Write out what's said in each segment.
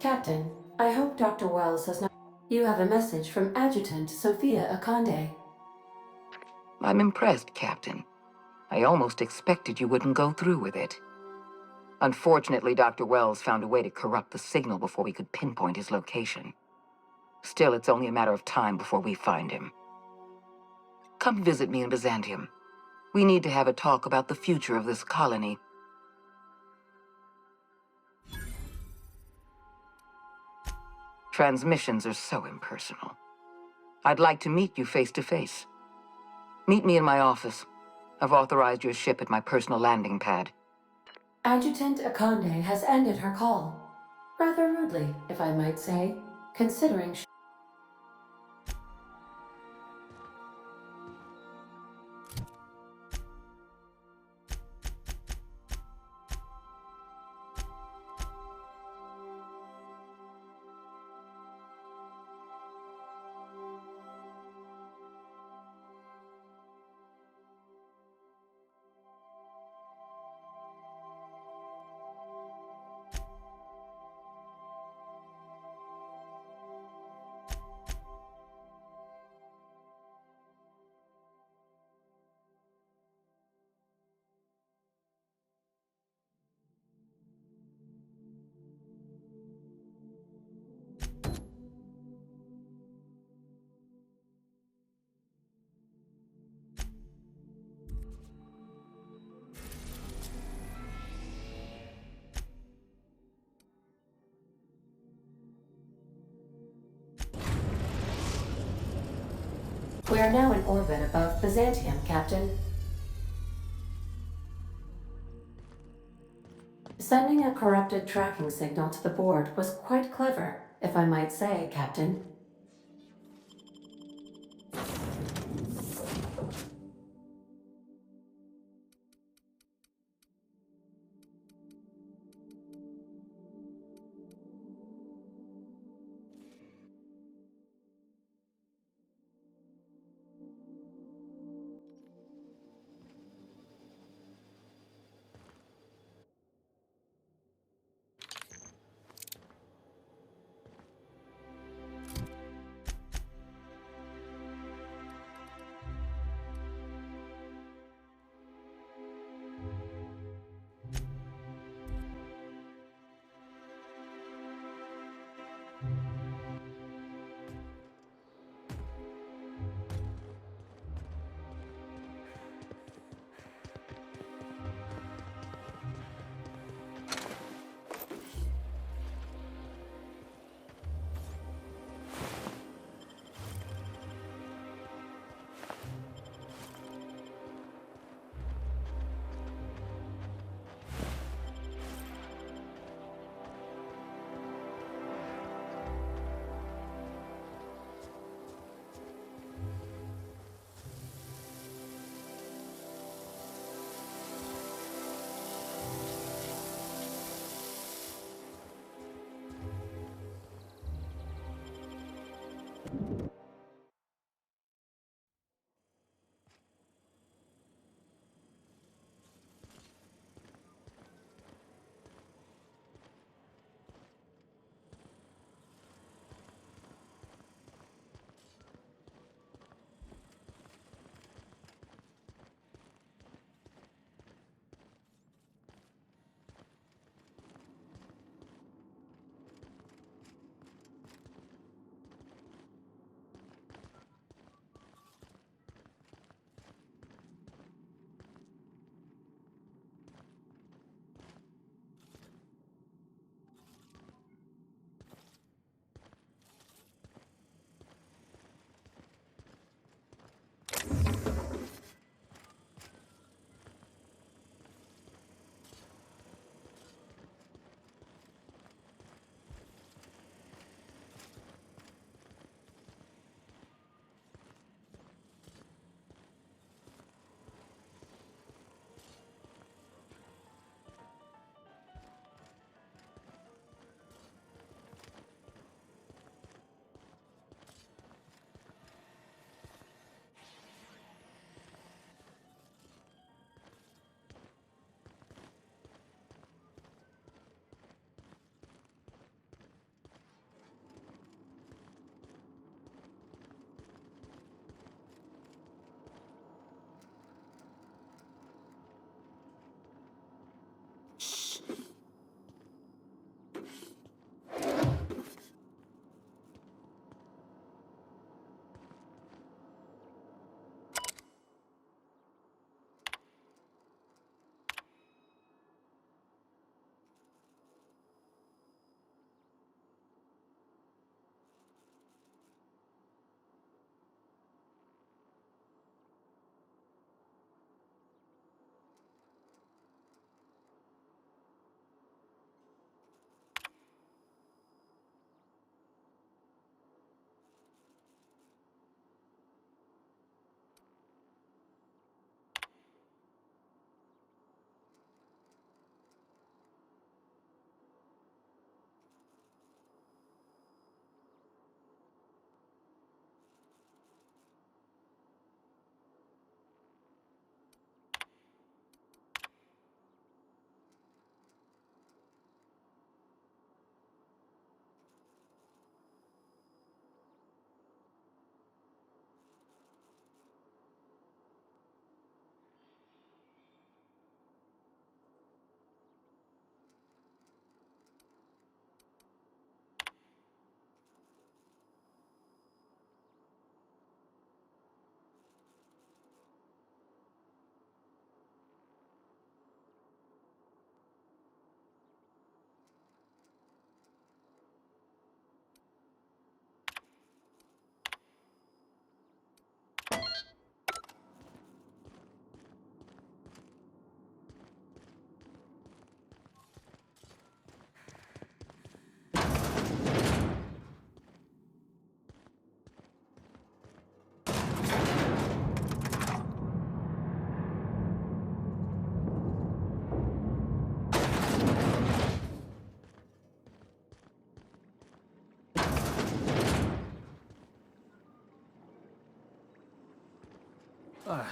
Captain, I hope Dr. Wells has not. You have a message from Adjutant Sophia Akande. I'm impressed, Captain. I almost expected you wouldn't go through with it. Unfortunately, Dr. Wells found a way to corrupt the signal before we could pinpoint his location. Still, it's only a matter of time before we find him. Come visit me in Byzantium. We need to have a talk about the future of this colony. Transmissions are so impersonal. I'd like to meet you face to face. Meet me in my office. I've authorized your ship at my personal landing pad. Adjutant Akande has ended her call. Rather rudely, if I might say, considering we are now in orbit above Byzantium, Captain. Sending a corrupted tracking signal to the board was quite clever, if I might say, Captain.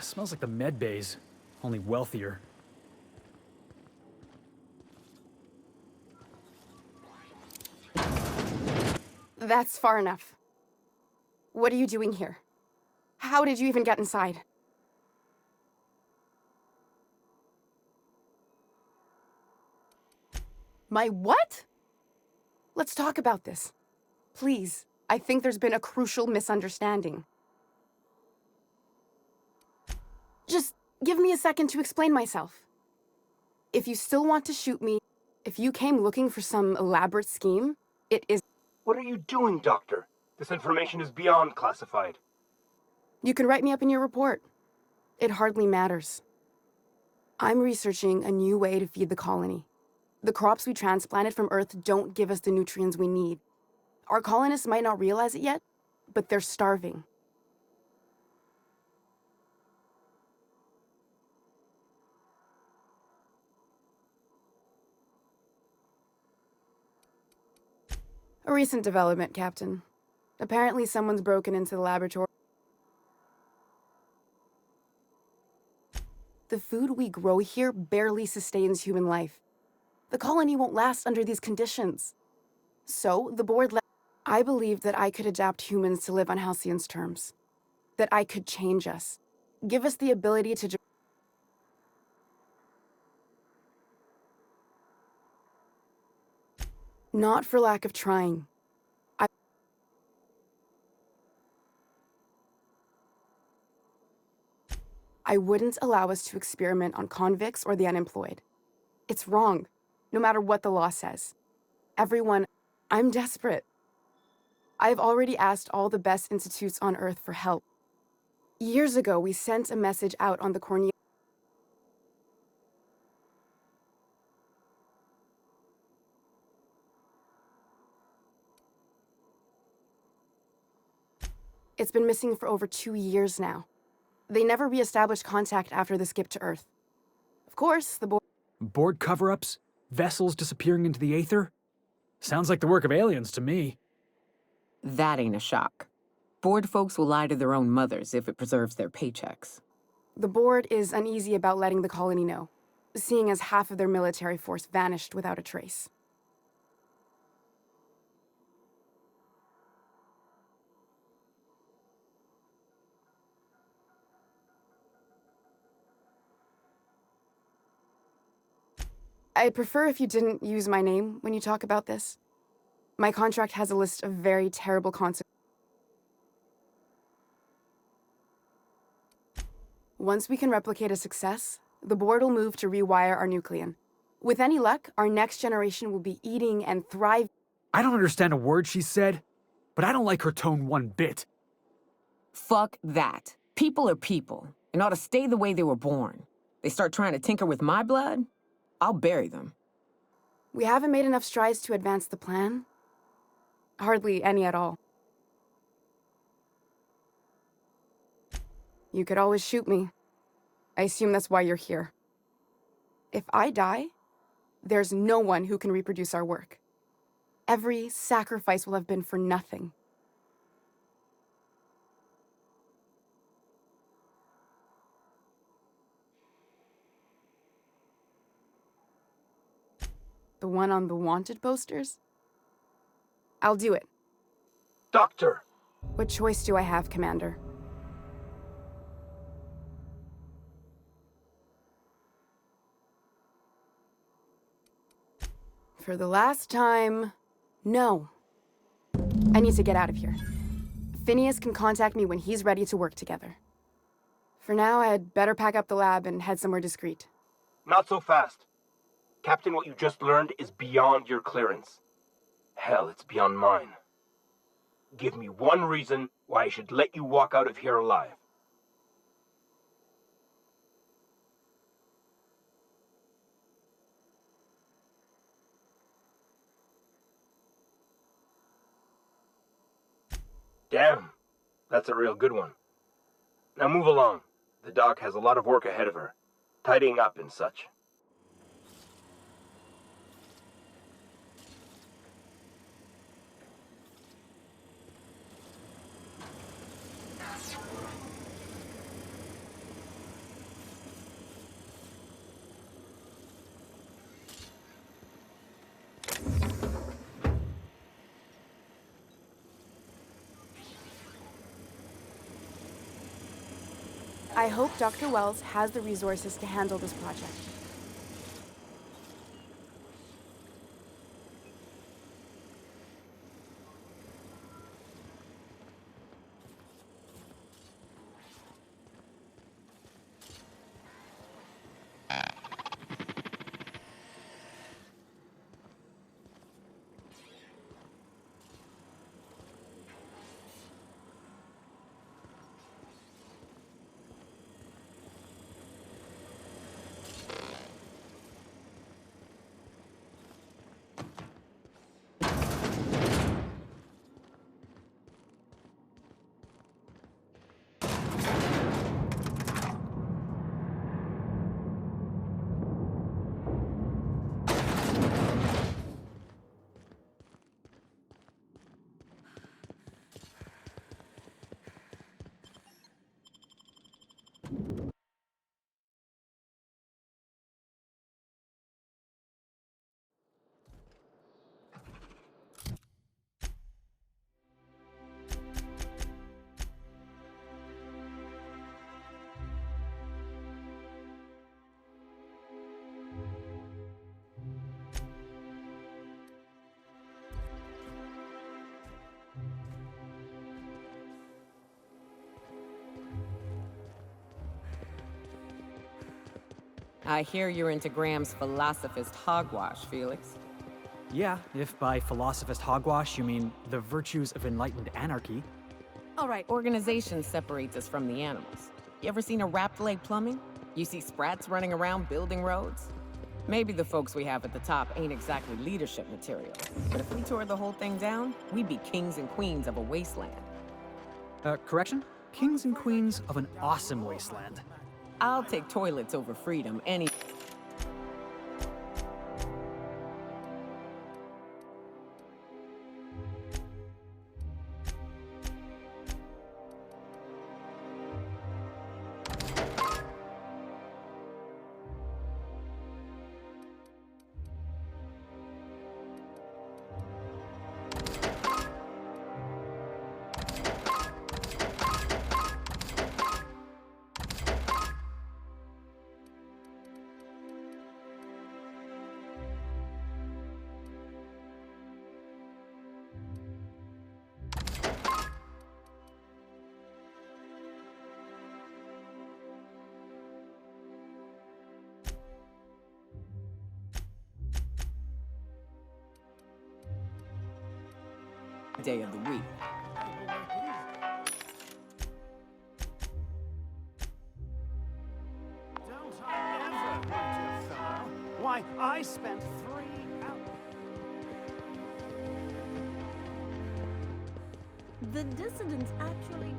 Smells like the med bays, only wealthier. That's far enough. What are you doing here? How did you even get inside? My what? Let's talk about this. Please, I think there's been a crucial misunderstanding. Just give me a second to explain myself. If you still want to shoot me, if you came looking for some elaborate scheme, it is... What are you doing, Doctor? This information is beyond classified. You can write me up in your report. It hardly matters. I'm researching a new way to feed the colony. The crops we transplanted from Earth don't give us the nutrients we need. Our colonists might not realize it yet, but they're starving. A recent development, Captain. Apparently someone's broken into the laboratory. The food we grow here barely sustains human life. The colony won't last under these conditions. So, the board I believed that I could adapt humans to live on Halcyon's terms. That I could change us. Give us the ability to... Not for lack of trying. I wouldn't allow us to experiment on convicts or the unemployed. It's wrong, no matter what the law says. Everyone, I'm desperate. I've already asked all the best institutes on Earth for help. Years ago, we sent a message out on the Cornea. It's been missing for over 2 years now. They never re-established contact after the skip to Earth. Of course, the board... Board cover-ups? Vessels disappearing into the aether? Sounds like the work of aliens to me. That ain't a shock. Board folks will lie to their own mothers if it preserves their paychecks. The board is uneasy about letting the colony know, seeing as half of their military force vanished without a trace. I'd prefer if you didn't use my name when you talk about this. My contract has a list of very terrible consequences. Once we can replicate a success, the board will move to rewire our nucleon. With any luck, our next generation will be eating and thriving. I don't understand a word she said, but I don't like her tone one bit. Fuck that. People are people, and ought to stay the way they were born. They start trying to tinker with my blood, I'll bury them. We haven't made enough strides to advance the plan. Hardly any at all. You could always shoot me. I assume that's why you're here. If I die, there's no one who can reproduce our work. Every sacrifice will have been for nothing. The one on the wanted posters? I'll do it. Doctor! What choice do I have, Commander? For the last time, no. I need to get out of here. Phineas can contact me when he's ready to work together. For now, I'd better pack up the lab and head somewhere discreet. Not so fast. Captain, what you just learned is beyond your clearance. Hell, it's beyond mine. Give me one reason why I should let you walk out of here alive. Damn, that's a real good one. Now move along. The doc has a lot of work ahead of her, tidying up and such. I hope Dr. Wells has the resources to handle this project. I hear you're into Graham's philosophist hogwash, Felix. Yeah, if by philosophist hogwash you mean the virtues of enlightened anarchy. All right, organization separates us from the animals. You ever seen a wrapped leg plumbing? You see sprats running around building roads? Maybe the folks we have at the top ain't exactly leadership material, but if we tore the whole thing down, we'd be kings and queens of a wasteland. Correction? Kings and queens of an awesome wasteland. I'll take toilets over freedom any... day of the week. Don't I ever, my dear fellow? Why, I spent 3 hours... The dissidents actually...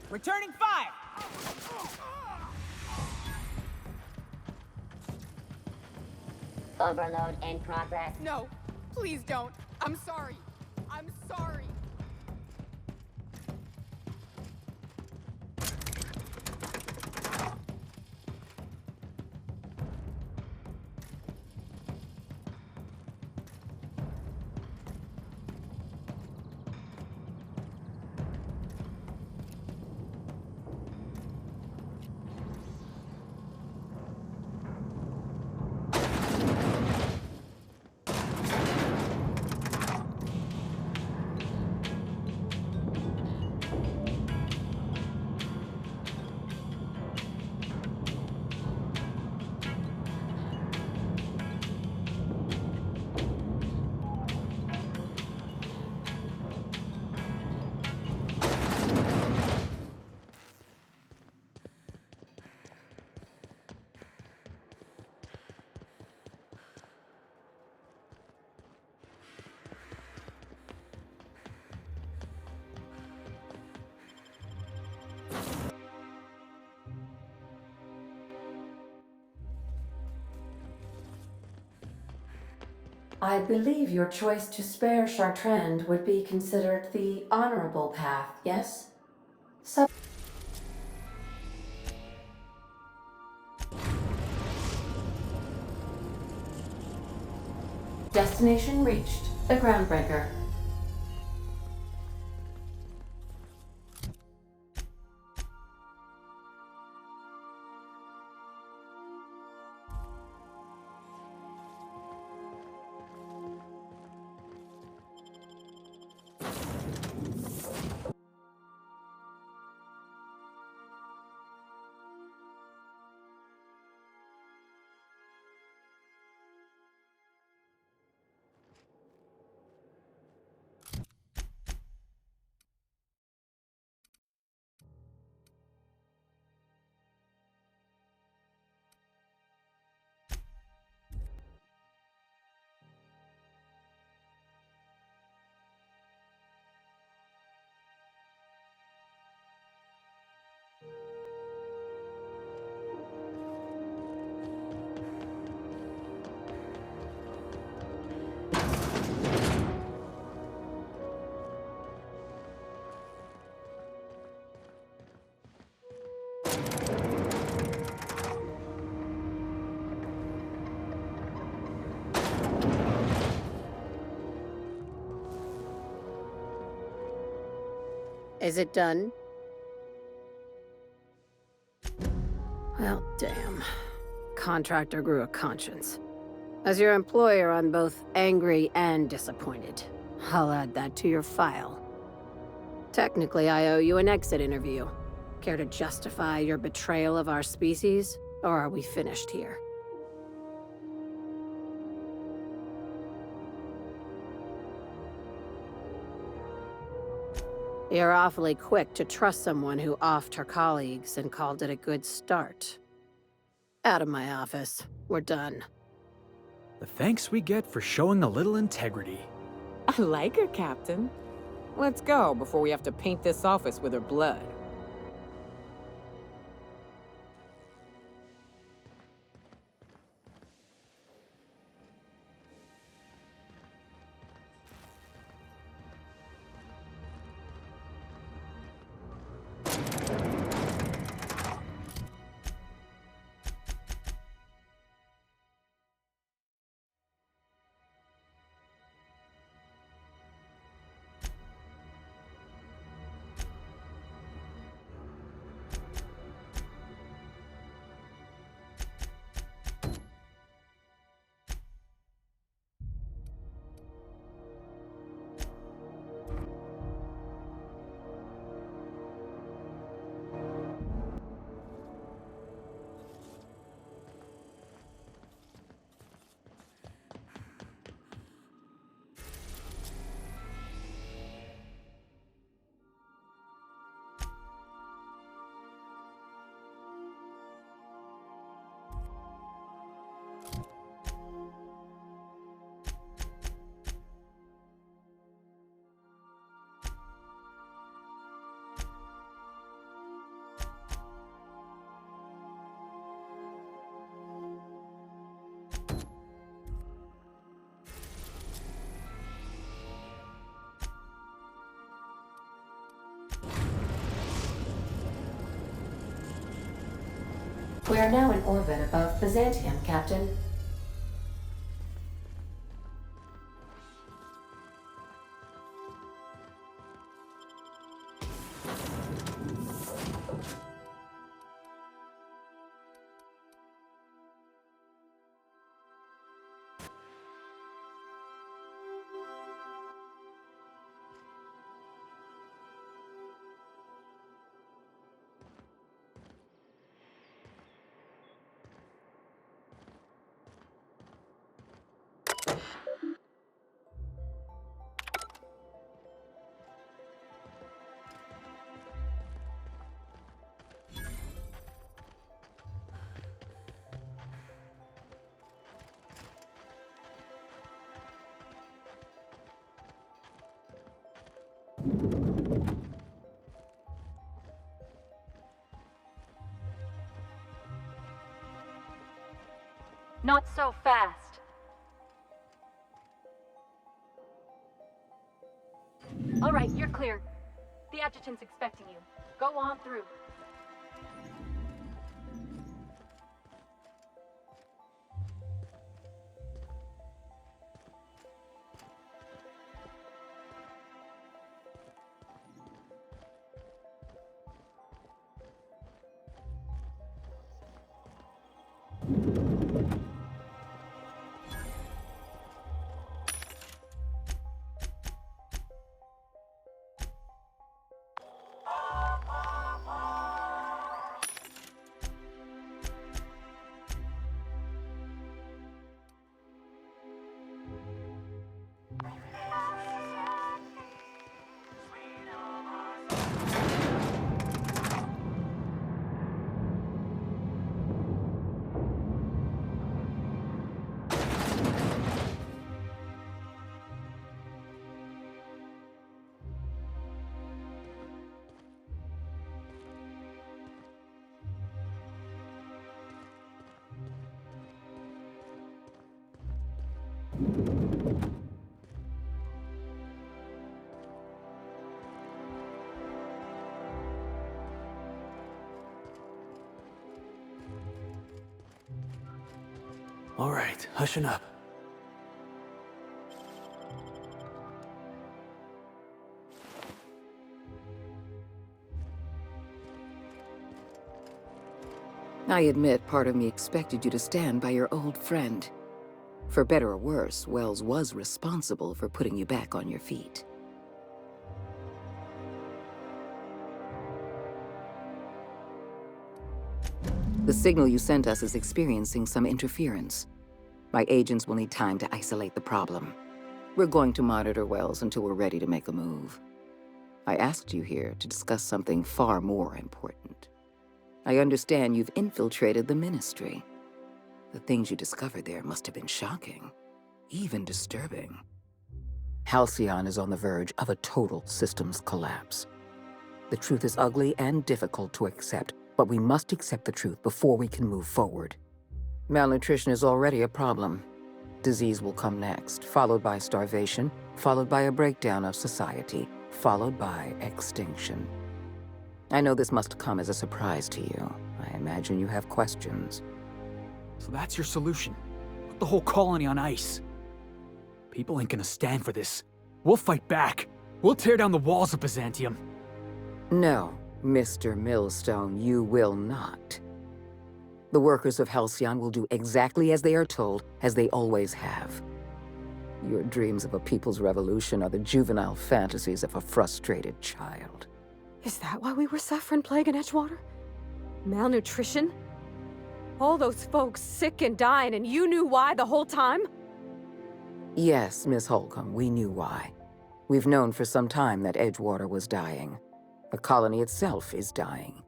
Returning fire! Overload in progress. No, please don't. I'm sorry. I'm sorry. I believe your choice to spare Chartrand would be considered the honorable path, yes? Destination reached. The Groundbreaker. Is it done? Well, damn. Contractor grew a conscience. As your employer, I'm both angry and disappointed. I'll add that to your file. Technically, I owe you an exit interview. Care to justify your betrayal of our species, or are we finished here? You're awfully quick to trust someone who offed her colleagues and called it a good start. Out of my office. We're done. The thanks we get for showing a little integrity. I like her, Captain. Let's go before we have to paint this office with her blood. We are now in orbit above Byzantium, Captain. Not so fast. All right, you're clear. The adjutant's expecting you. Go on through. All right, hushing up. I admit part of me expected you to stand by your old friend. For better or worse, Wells was responsible for putting you back on your feet. The signal you sent us is experiencing some interference. My agents will need time to isolate the problem. We're going to monitor Wells until we're ready to make a move. I asked you here to discuss something far more important. I understand you've infiltrated the Ministry. The things you discovered there must have been shocking, even disturbing. Halcyon is on the verge of a total systems collapse. The truth is ugly and difficult to accept, but we must accept the truth before we can move forward. Malnutrition is already a problem. Disease will come next, followed by starvation, followed by a breakdown of society, followed by extinction. I know this must come as a surprise to you. I imagine you have questions. So that's your solution. Put the whole colony on ice. People ain't gonna stand for this. We'll fight back. We'll tear down the walls of Byzantium. No, Mr. Millstone, you will not. The workers of Halcyon will do exactly as they are told, as they always have. Your dreams of a people's revolution are the juvenile fantasies of a frustrated child. Is that why we were suffering plague in Edgewater? Malnutrition? All those folks sick and dying, and you knew why the whole time? Yes, Miss Holcomb, we knew why. We've known for some time that Edgewater was dying. The colony itself is dying.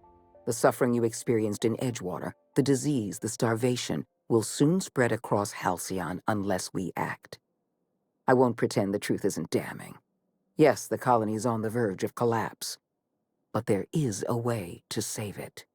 The suffering you experienced in Edgewater, the disease, the starvation, will soon spread across Halcyon unless we act. I won't pretend the truth isn't damning. Yes, the colony is on the verge of collapse. But there is a way to save it.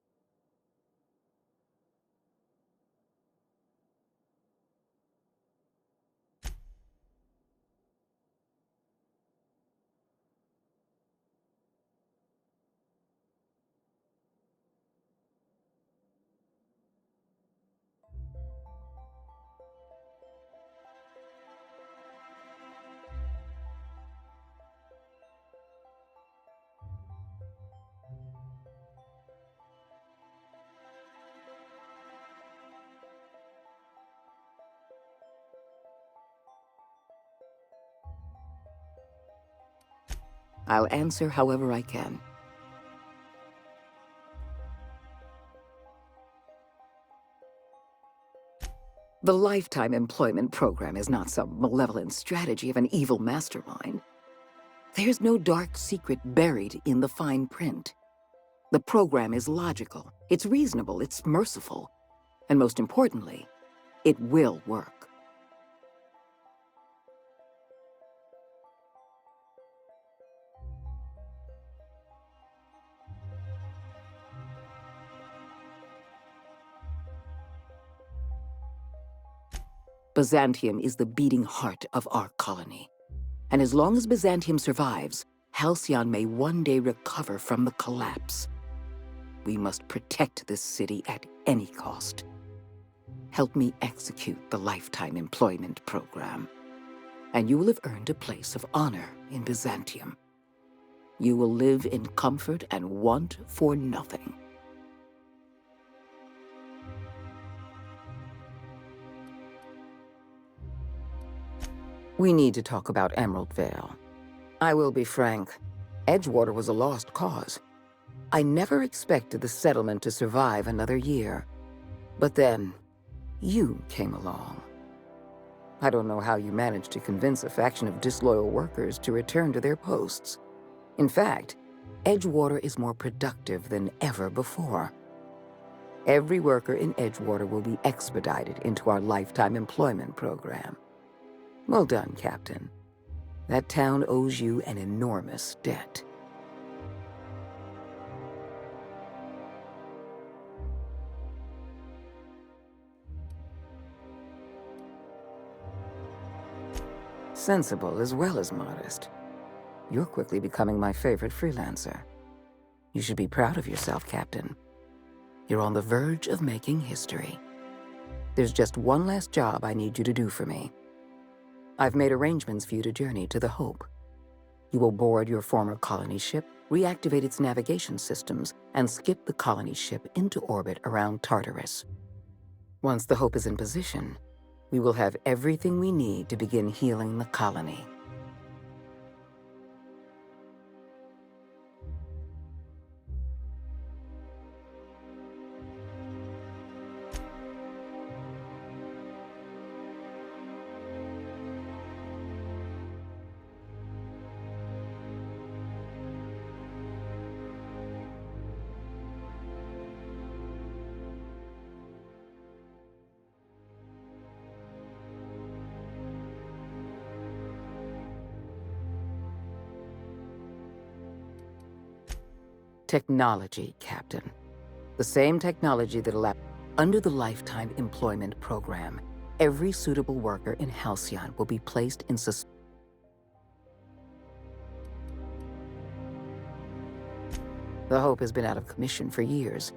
I'll answer however I can. The Lifetime Employment Program is not some malevolent strategy of an evil mastermind. There's no dark secret buried in the fine print. The program is logical, it's reasonable, it's merciful, and most importantly, it will work. Byzantium is the beating heart of our colony. And as long as Byzantium survives, Halcyon may one day recover from the collapse. We must protect this city at any cost. Help me execute the Lifetime Employment Program, and you will have earned a place of honor in Byzantium. You will live in comfort and want for nothing. We need to talk about Emerald Vale. I will be frank, Edgewater was a lost cause. I never expected the settlement to survive another year. But then, you came along. I don't know how you managed to convince a faction of disloyal workers to return to their posts. In fact, Edgewater is more productive than ever before. Every worker in Edgewater will be expedited into our Lifetime Employment Program. Well done, Captain. That town owes you an enormous debt. Sensible as well as modest. You're quickly becoming my favorite freelancer. You should be proud of yourself, Captain. You're on the verge of making history. There's just one last job I need you to do for me. I've made arrangements for you to journey to the Hope. You will board your former colony ship, reactivate its navigation systems, and skip the colony ship into orbit around Tartarus. Once the Hope is in position, we will have everything we need to begin healing the colony. Technology, Captain. The same technology that allowed... Under the Lifetime Employment Program, every suitable worker in Halcyon will be placed in The Hope has been out of commission for years.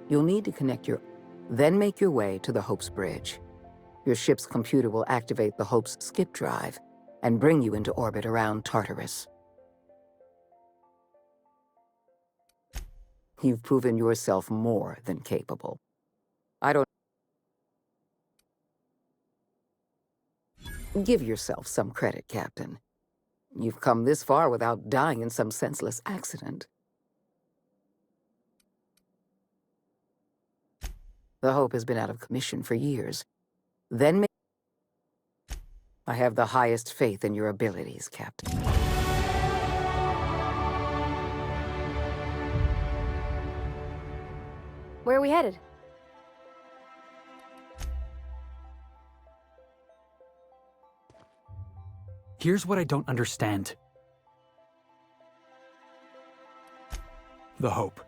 You'll need to connect your... Then make your way to the Hope's bridge. Your ship's computer will activate the Hope's skip drive and bring you into orbit around Tartarus. You've proven yourself more than capable. I don't... Give yourself some credit, Captain. You've come this far without dying in some senseless accident. The Hope has been out of commission for years. Then I have the highest faith in your abilities, Captain. Where are we headed? Here's what I don't understand. The Hope.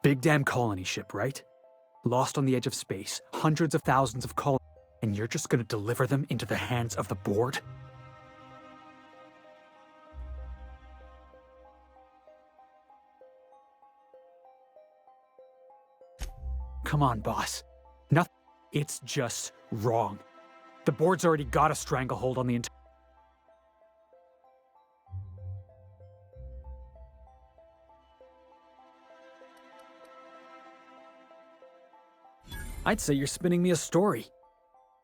Big damn colony ship, right? Lost on the edge of space, hundreds of thousands of colonies, and you're just gonna deliver them into the hands of the board? Come on, boss. Nothing. It's just wrong. The board's already got a stranglehold on the entire... I'd say you're spinning me a story.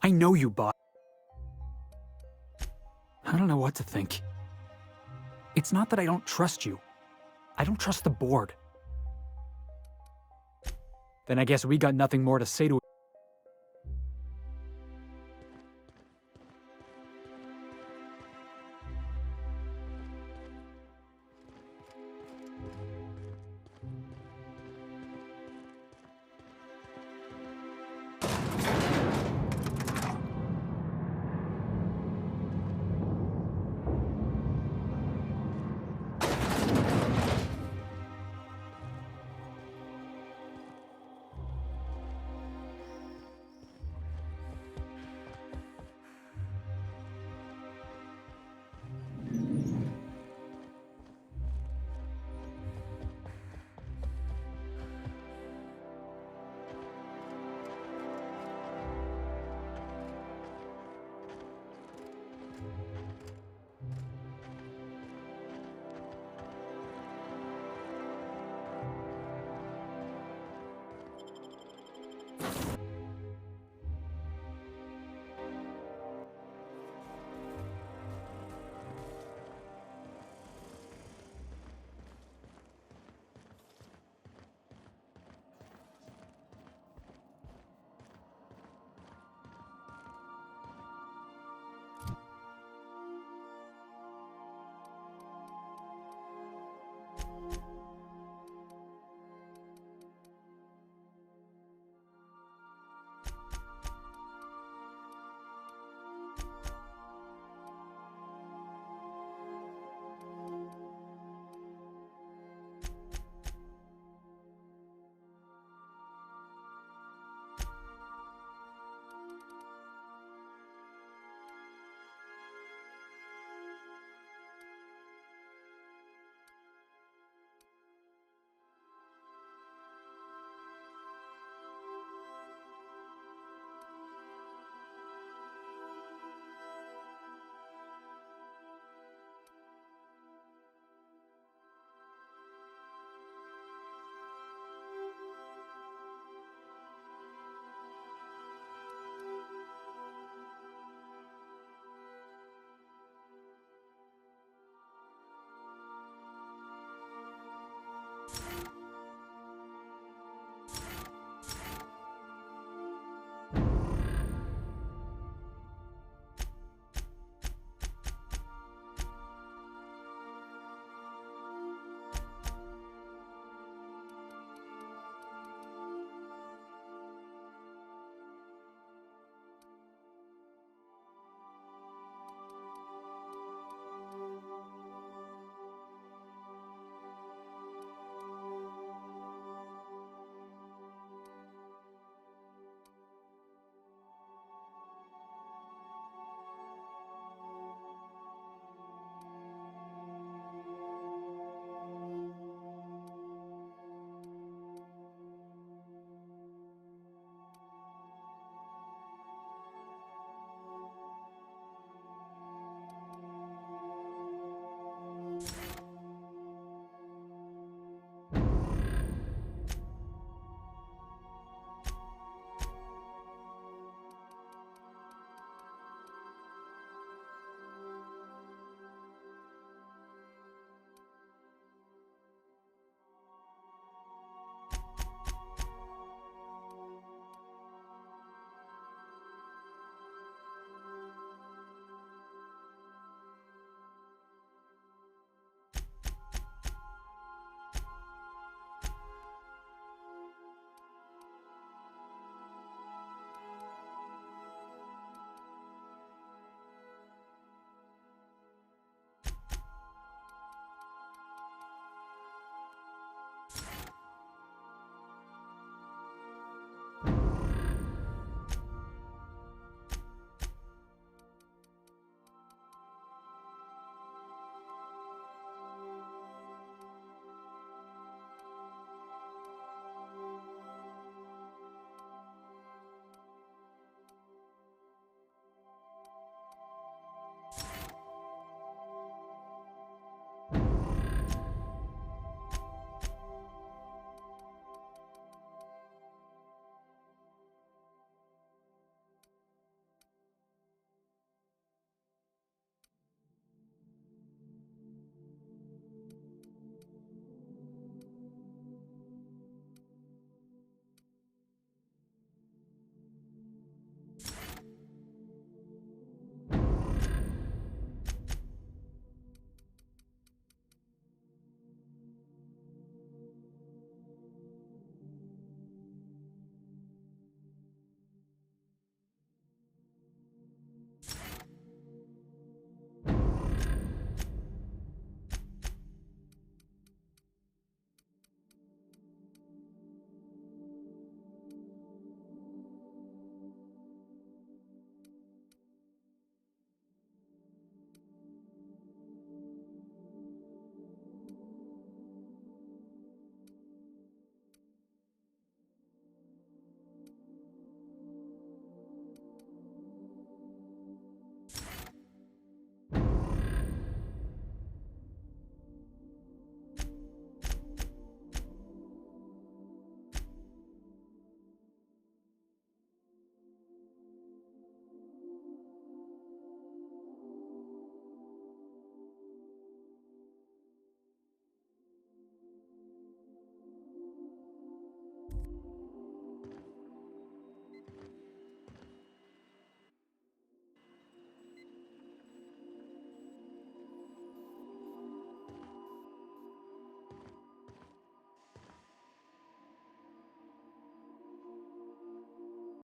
I know you, boss. I don't know what to think. It's not that I don't trust you. I don't trust the board. Then I guess we got nothing more to say to it.